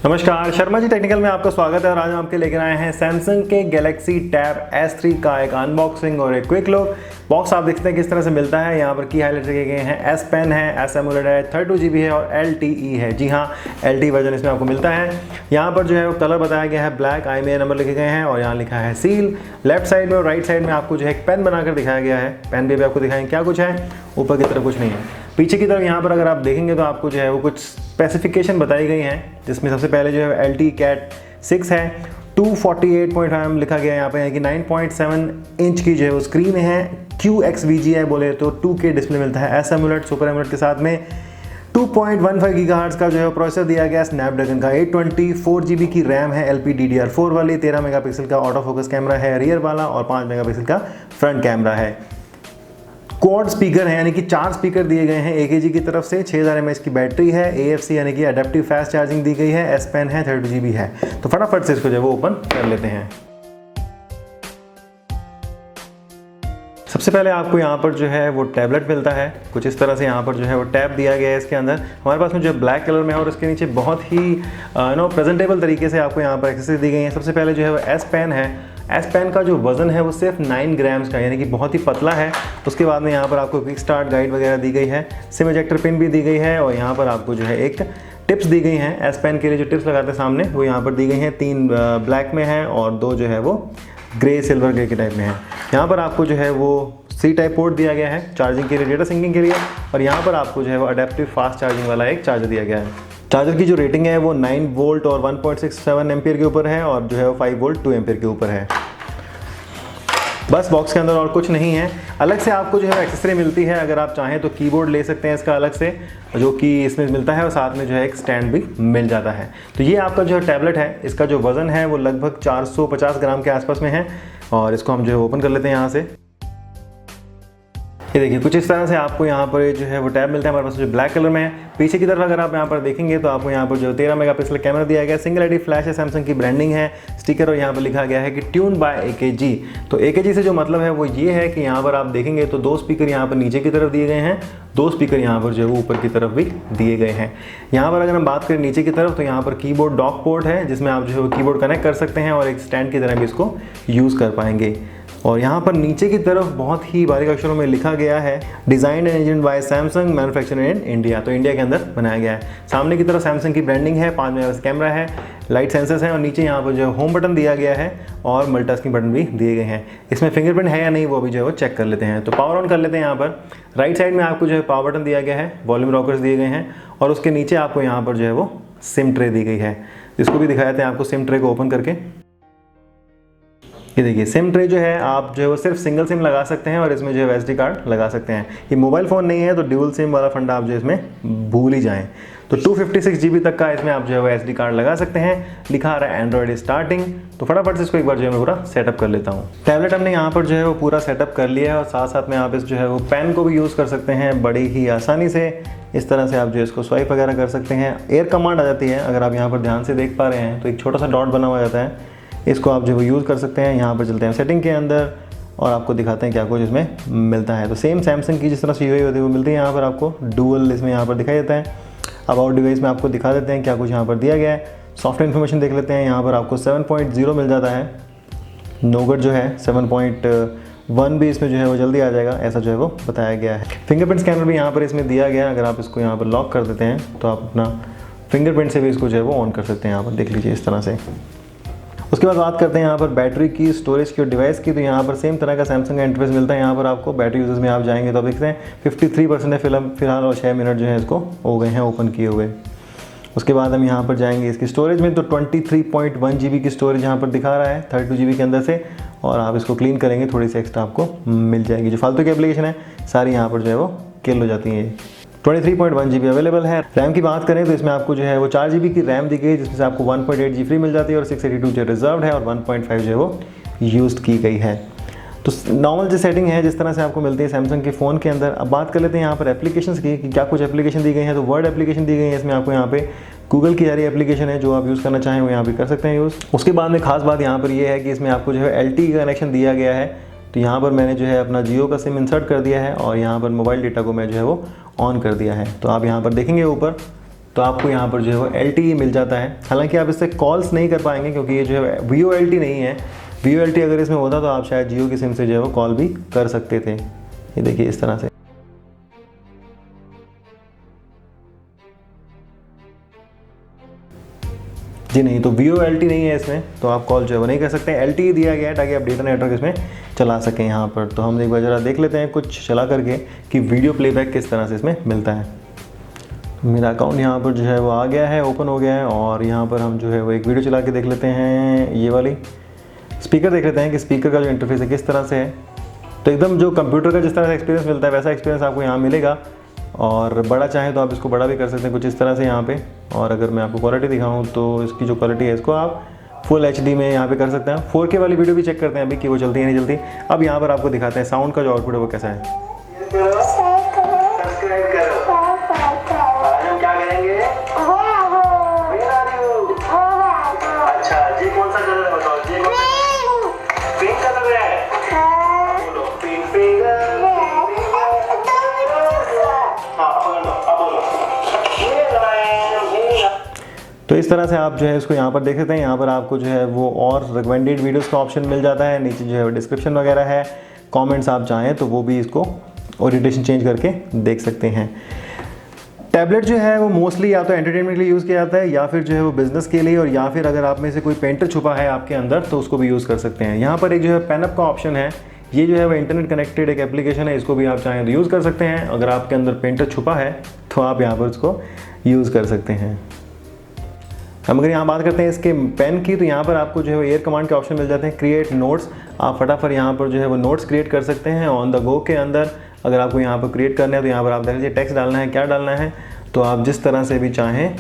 नमस्कार, शर्मा जी टेक्निकल में आपका स्वागत है। और आज हम आपके लेकर आए हैं सैमसंग के गैलेक्सी टैब S3 का एक अनबॉक्सिंग और एक क्विक लुक। बॉक्स आप देखते हैं किस तरह से मिलता है। यहाँ पर की हाईलाइट रखे गए हैं, S Pen है, S AMOLED है, 32GB है और LTE है। जी हाँ, LTE वर्जन इसमें आपको मिलता है। यहाँ पर जो है वो कलर बताया गया है ब्लैक, IMEI नंबर लिखे गए हैं और यहाँ लिखा है सील। लेफ्ट साइड में और राइट साइड में आपको जो है एक पेन बनाकर दिखाया गया है। पेन भी आपको दिखाएंगे क्या कुछ है, ऊपर की तरफ कुछ नहीं है। पीछे की तरफ यहाँ पर अगर आप देखेंगे तो आपको जो है वो कुछ स्पेसिफिकेशन बताई गई हैं, जिसमें सबसे पहले जो है LTE Cat 6 है, 248.5 लिखा गया है यहाँ पे, यानी कि 9.7 इंच की जो है वो स्क्रीन है। QXVGA है बोले तो 2K डिस्प्ले मिलता है। S AMOLED सुपर AMOLEड के साथ में 2.15 गीगाहर्ट्ज़ का जो है प्रोसेसर दिया गया स्नैपड्रैगन का। 824GB की रैम है LPDDR4 वाली। 13 मेगापिक्सल का ऑटो फोकस कैमरा है रियर वाला और 5 मेगापिक्सल का फ्रंट कैमरा है। क्वाड स्पीकर है, यानी कि 4 स्पीकर दिए गए हैं AKG की तरफ से। 6000 mAh की बैटरी है। AFC यानी कि एडेप्टिव फास्ट चार्जिंग दी गई है। S Pen है, 32GB है। तो फटाफट से इसको जो है वो ओपन कर लेते हैं। सबसे पहले आपको यहाँ पर जो है वो टैबलेट मिलता है कुछ इस तरह से। यहाँ पर जो है वो टैब दिया गया है। इसके अंदर हमारे पास में जो ब्लैक कलर में है और इसके नीचे बहुत ही प्रेजेंटेबल तरीके से आपको यहाँ पर एक्सेसरीज दी गई है। सबसे पहले जो है वो S Pen है। S Pen का जो वजन है वो सिर्फ 9 ग्राम्स का, यानी कि बहुत ही पतला है। उसके बाद में यहाँ पर आपको क्विक स्टार्ट गाइड वगैरह दी गई है। सिम इजेक्टर पिन भी दी गई है और यहाँ पर आपको जो है एक टिप्स दी गई हैं। S Pen के लिए जो टिप्स लगाते हैं सामने वो यहाँ पर दी गई हैं। 3 ब्लैक में है और 2 जो है वो ग्रे सिल्वर ग्रे के टाइप में है। यहाँ पर आपको जो है वो C टाइप पोर्ट दिया गया है चार्जिंग के लिए, डेटा सिंकिंग के लिए। और यहाँ पर आपको जो है वो अडेप्टिव फास्ट चार्जिंग वाला एक चार्जर दिया गया है। चार्जर की जो रेटिंग है वो 9 वोल्ट और 1.67 एम्पियर के ऊपर है और जो है वो 5 वोल्ट 2 एम्पियर के ऊपर है। बस बॉक्स के अंदर और कुछ नहीं है। अलग से आपको जो है एक्सेसरी मिलती है। अगर आप चाहें तो कीबोर्ड ले सकते हैं इसका अलग से, जो कि इसमें मिलता है, और साथ में जो है एक स्टैंड भी मिल जाता है। तो ये आपका जो है टैबलेट है, इसका जो वज़न है वो लगभग 450 ग्राम के आसपास में है। और इसको हम जो है ओपन कर लेते हैं यहाँ से। ये देखिए कुछ इस तरह से आपको यहाँ पर जो है वो टैब मिलता है हमारे पास, जो ब्लैक कलर में है। पीछे की तरफ अगर आप यहाँ पर देखेंगे तो आपको यहाँ पर जो 13 मेगापिक्सल कैमरा दिया गया है। सिंगल LED फ्लैश है, सैमसंग की ब्रांडिंग है, स्टिकर, और यहाँ पर लिखा गया है कि ट्यून बाय AKG। तो AKG से जो मतलब है वो ये है कि यहाँ पर आप देखेंगे तो 2 स्पीकर यहाँ पर नीचे की तरफ दिए गए हैं, 2 स्पीकर यहाँ पर जो है वो ऊपर की तरफ भी दिए गए हैं। यहाँ पर अगर हम बात करें नीचे की तरफ तो यहाँ पर कीबोर्ड डॉक पोर्ट है, जिसमें आप जो है वो कीबोर्ड कनेक्ट कर सकते हैं और एक स्टैंड की तरह भी इसको यूज़ कर पाएंगे। और यहाँ पर नीचे की तरफ बहुत ही बारीक अक्षरों में लिखा गया है design and engineered by Samsung, manufactured in India. तो इंडिया के अंदर बनाया गया है। सामने की तरफ सैमसंग की ब्रांडिंग है, 5 मेगापिक्सल कैमरा है, लाइट सेंसर्स हैं और नीचे यहाँ पर जो है होम बटन दिया गया है और मल्टीटास्किंग बटन भी दिए गए हैं। इसमें फिंगरप्रिंट है या नहीं वो भी जो है वो चेक कर लेते हैं। तो पावर ऑन कर लेते हैं। यहाँ पर राइट साइड में आपको जो है पावर बटन दिया गया है, वॉल्यूम रॉकर्स दिए गए हैं और उसके नीचे आपको यहाँ पर जो है वो सिम ट्रे दी गई है। इसको भी दिखाए थे आपको सिम ट्रे को ओपन करके। ये देखिए सिम ट्रे जो है आप जो है वो सिर्फ सिंगल सिम लगा सकते हैं और इसमें जो है SD कार्ड लगा सकते हैं। ये मोबाइल फ़ोन नहीं है तो ड्यूल सिम वाला फंडा आप जो इसमें भूल ही जाएं। तो 256GB तक का इसमें आप जो है वो SD कार्ड लगा सकते हैं। लिखा आ रहा है एंड्रॉयड स्टार्टिंग। तो फटाफट से इसको एक बार जो है मैं पूरा सेटअप कर लेता हूँ। टैबलेट हमने यहाँ पर जो है वो पूरा सेटअप कर लिया है और साथ साथ में आप इस जो है वो पेन को भी यूज़ कर सकते हैं बड़ी ही आसानी से। इस तरह से आप जो है इसको स्वाइप वगैरह कर सकते हैं। एयर कमांड आ जाती है, अगर आप यहाँ पर ध्यान से देख पा रहे हैं तो एक छोटा सा डॉट बना हुआ जाता है, इसको आप जो है यूज़ कर सकते हैं। यहाँ पर चलते हैं सेटिंग के अंदर और आपको दिखाते हैं क्या कुछ इसमें मिलता है। तो सेम सैमसंग की जिस तरह से UI होती है वो मिलती है। यहाँ पर आपको डुअल इसमें यहाँ पर दिखाई देता है। अब आउट डिवाइस में आपको दिखा देते हैं क्या कुछ यहाँ पर दिया गया है। सॉफ्टवेयर इन्फॉर्मेशन देख लेते हैं। यहाँ पर आपको 7.0 मिल जाता है। नोगट जो है 7.1 भी इसमें जो है वो जल्दी आ जाएगा, ऐसा जो है वो बताया गया है। फिंगरप्रिंट स्कैनर भी यहाँ पर इसमें दिया गया है। अगर आप इसको यहाँ पर लॉक कर देते हैं तो आप अपना फिंगरप्रिंट से भी इसको जो है वो ऑन कर सकते हैं। यहाँ पर देख लीजिए इस तरह से। उसके बाद बात करते हैं यहाँ पर बैटरी की, स्टोरेज की और डिवाइस की। तो यहाँ पर सेम तरह का सैमसंग का इंटरफेस मिलता है। यहाँ पर आपको बैटरी यूजर्स में आप जाएंगे तो आप देखते हैं 53% है फिलहाल और 6 मिनट जो है इसको हो गए हैं ओपन किए हुए। उसके बाद हम यहाँ पर जाएंगे इसकी स्टोरेज में। तो 23.1GB की स्टोरेज यहाँ पर दिखा रहा है 32GB के अंदर से। और आप इसको क्लीन करेंगे थोड़ी सी एक्स्ट्रा आपको मिल जाएगी। जो फालतू की एप्लीकेशन है सारी यहाँ पर जो है वो किल हो जाती हैं। 23.1GB अवेलेबल है। रैम की बात करें तो इसमें आपको जो है वो 4GB की रैम दी गई, जिसमें से आपको 1.8GB फ्री मिल जाती है और 682 जो रिजर्व्ड है और 1.5 जो है वो यूज़ की गई है। तो नॉर्मल जो सेटिंग है जिस तरह से आपको मिलती है सैमसंग के फ़ोन के अंदर। अब बात कर लेते हैं यहाँ पर एप्लीकेशंस की कि क्या कुछ एप्लीकेशन दी गई हैं। तो वर्ड एप्लीकेशन दी गई है इसमें आपको। यहाँ पे गूगल की सारी एप्लीकेशन है जो आप यूज़ करना चाहें वो यहाँ पे कर सकते हैं यूज़। उसके बाद में खास बात यहाँ पर ये है कि इसमें आपको जो है LTE का कनेक्शन दिया गया है। तो यहाँ पर मैंने जो है अपना जियो का सिम इंसर्ट कर दिया है और यहाँ पर मोबाइल डेटा को मैं जो है वो ऑन कर दिया है। तो आप यहाँ पर देखेंगे ऊपर तो आपको यहाँ पर जो है वो LTE मिल जाता है। हालांकि आप इससे कॉल्स नहीं कर पाएंगे क्योंकि ये जो है VoLTE नहीं है। VoLTE अगर इसमें होता तो आप शायद जियो की सिम से जो है वो कॉल भी कर सकते थे। ये देखिए इस तरह से। जी नहीं, तो VoLTE नहीं है इसमें, तो आप कॉल जो है वो नहीं कर सकते। LTE दिया गया है ताकि आप डेटा नेटवर्क इसमें चला सकें यहाँ पर। तो हम एक बार ज़रा देख लेते हैं कुछ चला करके कि वीडियो प्लेबैक किस तरह से इसमें मिलता है। मेरा अकाउंट यहाँ पर जो है वो आ गया है, ओपन हो गया है, और यहाँ पर हम जो है वो एक वीडियो चला के देख लेते हैं। ये वाली स्पीकर देख लेते हैं कि स्पीकर का जो इंटरफेस है किस तरह से है। तो एकदम जो कंप्यूटर का जिस तरह से एक्सपीरियंस मिलता है वैसा एक्सपीरियंस आपको यहाँ मिलेगा। और बड़ा चाहें तो आप इसको बड़ा भी कर सकते हैं कुछ इस तरह से यहाँ पे। और अगर मैं आपको क्वालिटी दिखाऊँ तो इसकी जो क्वालिटी है इसको आप फुल HD में यहाँ पे कर सकते हैं। 4K वाली वीडियो भी चेक करते हैं अभी कि वो चलती है नहीं चलती। अब यहाँ पर आपको दिखाते हैं साउंड का जो आउटपुट है वो कैसा है। तो इस तरह से आप जो है इसको यहाँ पर देख सकते हैं। यहाँ पर आपको जो है वो और रिकमेंडेड वीडियोस का ऑप्शन मिल जाता है। नीचे जो है डिस्क्रिप्शन वगैरह है, कमेंट्स आप चाहें तो वो भी इसको ओरिएंटेशन चेंज करके देख सकते हैं। टैबलेट जो है वो मोस्टली या तो एंटरटेनमेंट के लिए यूज़ किया जाता है या फिर जो है वो बिज़नेस के लिए, और या फिर अगर आप में से कोई पेंटर छुपा है आपके अंदर तो उसको भी यूज़ कर सकते हैं। यहाँ पर एक जो है पेनअप का ऑप्शन है। ये जो है वो इंटरनेट कनेक्टेड एक एप्लीकेशन है, इसको भी आप चाहें तो यूज़ कर सकते हैं। अगर आपके अंदर पेंटर छुपा है तो आप यहाँ पर उसको यूज़ कर सकते हैं। हम अगर यहाँ बात करते हैं इसके पेन की, तो यहाँ पर आपको जो है एयर कमांड के ऑप्शन मिल जाते हैं। क्रिएट नोट्स, आप फटाफट यहाँ पर जो है वो नोट्स क्रिएट कर सकते हैं ऑन द गो के अंदर। अगर आपको यहाँ पर क्रिएट करना है तो यहाँ पर आप देख लीजिए टेक्स्ट डालना है, क्या डालना है, तो आप जिस तरह से भी चाहें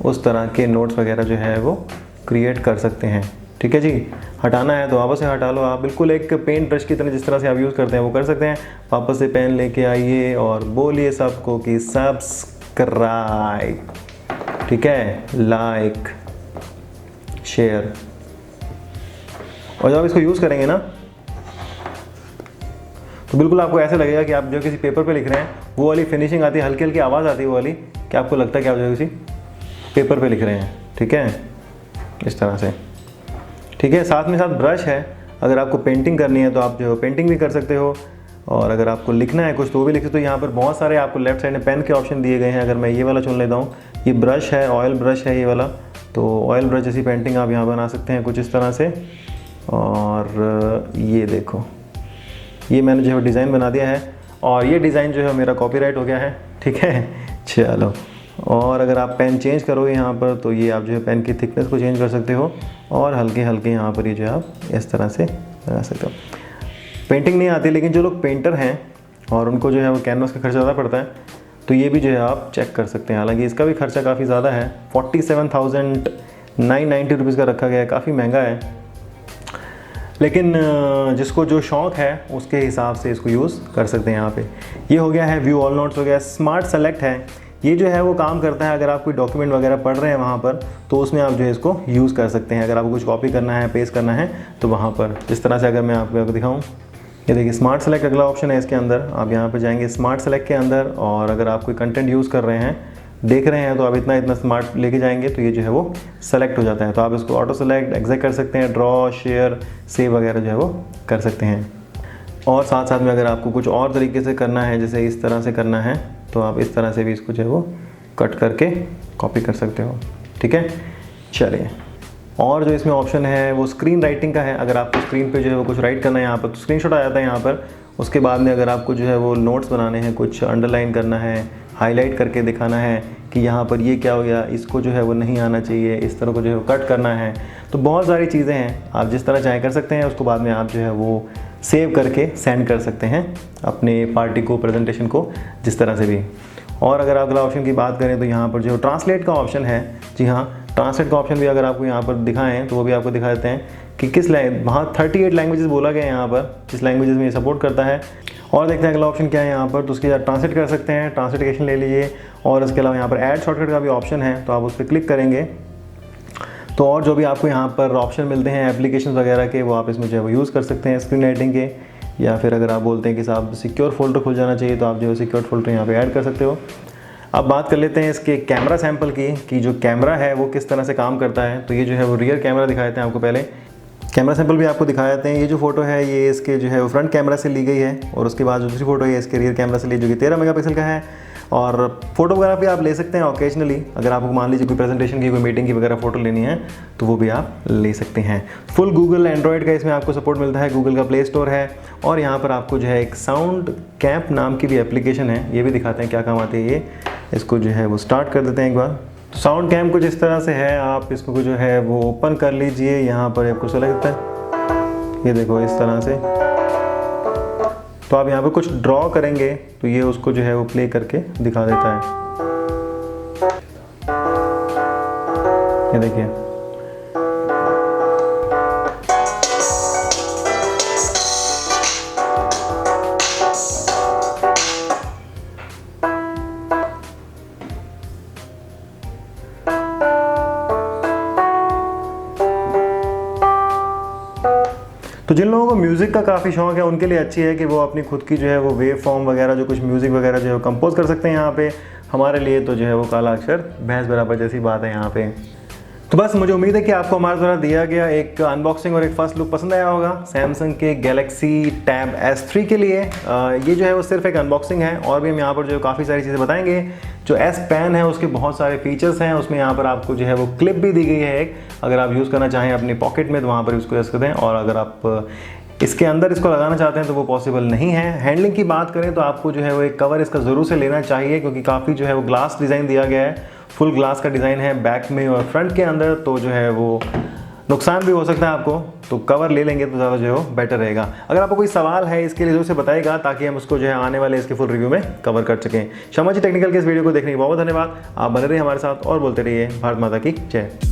उस तरह के नोट्स वगैरह जो है वो क्रिएट कर सकते हैं। ठीक है जी। हटाना है तो वापस से हटा लो। आप बिल्कुल एक पेन ब्रश की तरह जिस तरह से आप यूज़ करते हैं वो कर सकते हैं। वापस से पेन लेके आइए और बोलिए सबको कि सब्सक्राइब, ठीक है, लाइक, शेयर। और जब आप इसको यूज़ करेंगे ना तो बिल्कुल आपको ऐसे लगेगा कि आप जो किसी पेपर पे लिख रहे हैं वो वाली फिनिशिंग आती है, हल्की हल्की आवाज़ आती है वो वाली, कि आपको लगता है कि आप जो किसी पेपर पे लिख रहे हैं। ठीक है, इस तरह से। ठीक है, साथ में साथ ब्रश है। अगर आपको पेंटिंग करनी है तो आप जो पेंटिंग भी कर सकते हो, और अगर आपको लिखना है कुछ तो वो भी लिख सकते हो। यहाँ पर बहुत सारे आपको लेफ्ट साइड में पेन के ऑप्शन दिए गए हैं। अगर मैं ये वाला चुन लेता हूँ, ये ब्रश है, ऑयल ब्रश है ये वाला, तो ऑयल ब्रश जैसी पेंटिंग आप यहाँ बना सकते हैं कुछ इस तरह से। और ये देखो, ये मैंने जो है डिज़ाइन बना दिया है, और ये डिज़ाइन जो है मेरा कॉपीराइट हो गया है। ठीक है, चलो। और अगर आप पेन चेंज करोगे यहाँ पर तो ये आप जो है पेन की थिकनेस को चेंज कर सकते हो, और हल्के हल्के यहाँ पर ये जो है आप इस तरह से बना सकते हो। पेंटिंग नहीं आती, लेकिन जो लोग पेंटर हैं और उनको जो है वो कैनवस का खर्चा ज़्यादा पड़ता है, तो ये भी जो है आप चेक कर सकते हैं। हालांकि इसका भी खर्चा काफ़ी ज़्यादा है, 47,990 रुपीज़ का रखा गया है, काफ़ी महंगा है। लेकिन जिसको जो शौक़ है उसके हिसाब से इसको यूज़ कर सकते हैं। यहाँ पे ये हो गया है व्यू ऑल नोट्स हो गया। स्मार्ट सेलेक्ट है, ये जो है वो काम करता है अगर आप कोई डॉक्यूमेंट वगैरह पढ़ रहे हैं वहाँ पर, तो उसमें आप जो है इसको यूज़ कर सकते हैं। अगर आपको कुछ कॉपी करना है, पेस्ट करना है, तो वहाँ पर जिस तरह से अगर मैं आपको दिखाऊँ, ये देखिए स्मार्ट सेलेक्ट अगला ऑप्शन है इसके अंदर। आप यहाँ पर जाएंगे स्मार्ट सेलेक्ट के अंदर, और अगर आप कोई कंटेंट यूज़ कर रहे हैं, देख रहे हैं, तो आप इतना स्मार्ट लेके जाएंगे तो ये जो है वो सेलेक्ट हो जाता है। तो आप इसको ऑटो सेलेक्ट, एग्जैक्ट कर सकते हैं, ड्रॉ, शेयर, सेव वगैरह जो है वो कर सकते हैं। और साथ साथ में अगर आपको कुछ और तरीके से करना है, जैसे इस तरह से करना है, तो आप इस तरह से भी इसको जो है वो कट करके कॉपी कर सकते हो। ठीक है, चलिए। और जो इसमें ऑप्शन है वो स्क्रीन राइटिंग का है। अगर आपको स्क्रीन पे जो है वो कुछ राइट करना है यहाँ पर, तो स्क्रीनशॉट आ जाता है यहाँ पर। उसके बाद में अगर आपको जो है वो नोट्स बनाने हैं, कुछ अंडरलाइन करना है, हाईलाइट करके दिखाना है कि यहाँ पर ये क्या हो गया, इसको जो है वो नहीं आना चाहिए, इस तरह को जो है वो कट करना है, तो बहुत सारी चीज़ें हैं। आप जिस तरह चाहे कर सकते हैं। उसको बाद में आप जो है वो सेव करके सेंड कर सकते हैं अपने पार्टी को, प्रेजेंटेशन को, जिस तरह से भी। और अगर अगला ऑप्शन की बात करें तो यहाँ पर जो ट्रांसलेट का ऑप्शन है, जी हाँ, ट्रांसलेट का ऑप्शन भी अगर आपको यहाँ पर दिखाएं तो वो भी आपको दिखा देते हैं कि किस वहाँ 38 लैंग्वेजेस बोला गया है यहाँ पर, जिस लैंग्वेजेस में ये सपोर्ट करता है। और देखते हैं अगला ऑप्शन क्या है यहाँ पर। तो उसके साथ ट्रांसलेट कर सकते हैं, ट्रांसलेटेशन ले लीजिए। और इसके अलावा यहाँ पर ऐड शॉर्टकट का भी ऑप्शन है, तो आप उस पर क्लिक करेंगे तो और जो भी आपको यहाँ पर ऑप्शन मिलते हैं एप्लीकेशन वगैरह के, वो आप इसमें जो है वो यूज़ कर सकते हैं स्क्रीन राइटिंग के। या फिर अगर आप बोलते हैं कि साहब सिक्योर फोल्डर खुल जाना चाहिए, तो आप जो है सिक्योर फोल्डर यहाँ पे ऐड कर सकते हो। अब बात कर लेते हैं इसके कैमरा सैंपल की कि जो कैमरा है वो किस तरह से काम करता है। तो ये जो है वो रियर कैमरा दिखा देते हैं आपको, पहले कैमरा सैंपल भी आपको दिखा देते हैं। ये जो फोटो है ये इसके जो है वो फ्रंट कैमरा से ली गई है, और उसके बाद जो दूसरी फोटो है इसके रियर कैमरा से ली, जो कि 13 मेगापिक्सल का है। और फोटोग्राफी आप ले सकते हैं ओकेजनली, अगर आपको मान लीजिए कोई प्रेजेंटेशन की, कोई मीटिंग की वगैरह फोटो लेनी है तो वो भी आप ले सकते हैं। फुल गूगल एंड्रॉयड का इसमें आपको सपोर्ट मिलता है, गूगल का प्ले स्टोर है, और यहाँ पर आपको जो है एक साउंड कैंप नाम की भी एप्लीकेशन है, ये भी दिखाते हैं क्या काम आती है ये। इसको जो है वो स्टार्ट कर देते हैं एक बार। तो साउंड कैंप कुछ इस तरह से है, आप इसको जो है वो ओपन कर लीजिए, यहाँ पर आपको सेलेक्ट है, ये देखो इस तरह से। तो आप यहाँ पर कुछ ड्रॉ करेंगे तो ये उसको जो है वो प्ले करके दिखा देता है, ये देखिए। तो जिन लोगों को म्यूज़िक का काफ़ी शौक है उनके लिए अच्छी है कि वो अपनी खुद की जो है वो वेव फॉर्म वगैरह जो कुछ म्यूज़िक वगैरह जो है कंपोज कर सकते हैं यहाँ पे। हमारे लिए तो जो है वो काला अक्षर भैंस बराबर जैसी बात है यहाँ पे। तो बस मुझे उम्मीद है कि आपको हमारे द्वारा दिया गया एक अनबॉक्सिंग और एक फर्स्ट लुक पसंद आया होगा सैमसंग के गैलेक्सी टैब S3 के लिए। ये जो है वो सिर्फ एक अनबॉक्सिंग है, और भी हम यहाँ पर जो काफ़ी सारी चीज़ें बताएंगे। जो S Pen है उसके बहुत सारे फीचर्स हैं, उसमें यहाँ पर आपको जो है वो क्लिप भी दी गई है एक, अगर आप यूज़ करना चाहें अपनी पॉकेट में तो वहाँ पर यूज़ कर सकते हैं, और अगर आप इसके अंदर इसको लगाना चाहते हैं तो वो पॉसिबल नहीं है। हैंडलिंग की बात करें तो आपको जो है वो एक कवर इसका ज़रूर से लेना चाहिए, क्योंकि काफ़ी जो है वो ग्लास डिज़ाइन दिया गया है, फुल ग्लास का डिज़ाइन है बैक में और फ्रंट के अंदर, तो जो है वो नुकसान भी हो सकता है आपको, तो कवर ले लेंगे तो ज़्यादा जो है वो बेटर रहेगा। अगर आपको कोई सवाल है इसके लिए ज़रूर से बताइएगा, ताकि हम उसको जो है आने वाले इसके फुल रिव्यू में कवर कर सकें। शर्मा जी टेक्निकल के इस वीडियो को देखने के बहुत धन्यवाद। आप बने रहिए हमारे साथ और बोलते रहिए भारत माता की जय।